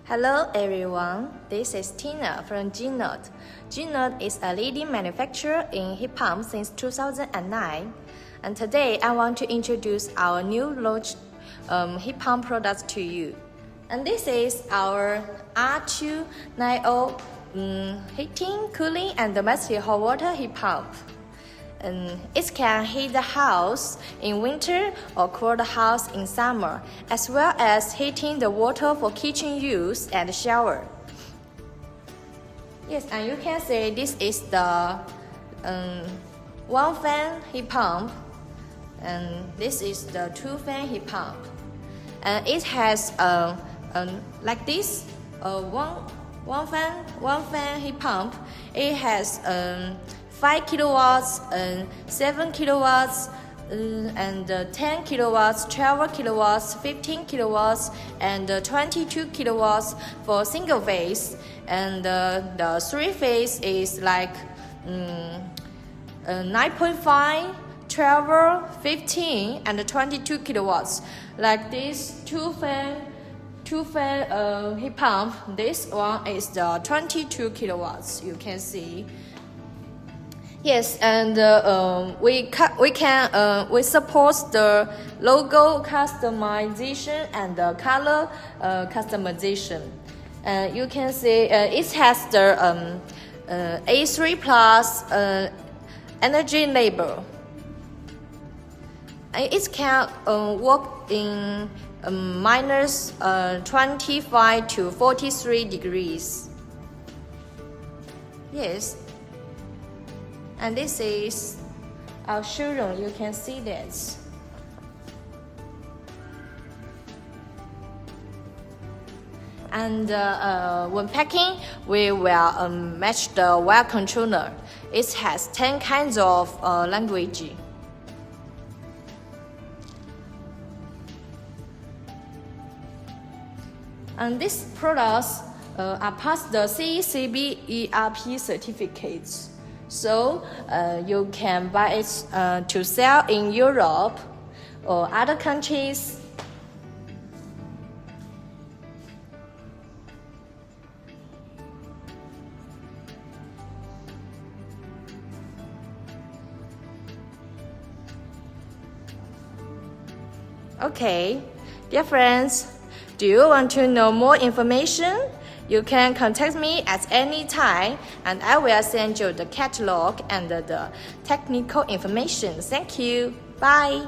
Hello everyone, this is Tina from 𝐸𝐻𝐿. 𝐸𝐻𝐿 is a leading manufacturer in heat pumps since 2009. And today I want to introduce our new launched heat pump products to you. And this is our R290 heating, cooling and domestic hot water heat pump. It can heat the house in winter or cool the house in summer, as well as heating the water for kitchen use and shower. Yes, and you can see this is the one fan heat pump, and this is the two fan heat pump. And it has like this one fan heat pump. It has 5 kilowatts, 7 kilowatts, and 10 kilowatts, 12 kilowatts, 15 kilowatts, and 22 kilowatts for single phase. And the three phase is like 9.5, 12, 15, and 22 kilowatts. Like this two fan heat pump. This one is the 22 kilowatts. You can see. Yes, and we support the logo customization and the color customization. You can see it has the A3 plus energy label. It can work in minus 25 to 43 degrees. Yes. And this is our showroom. You can see this. And when packing, we will match the wire controller. It has 10 kinds of language. And these products are past the 𝐶𝐨𝐵 ERP certificates. So you can buy it to sell in Europe or other countries. Okay, dear friends, do you want to know more information? You can contact me at any time, and I will send you the catalog and the technical information. Thank you. Bye.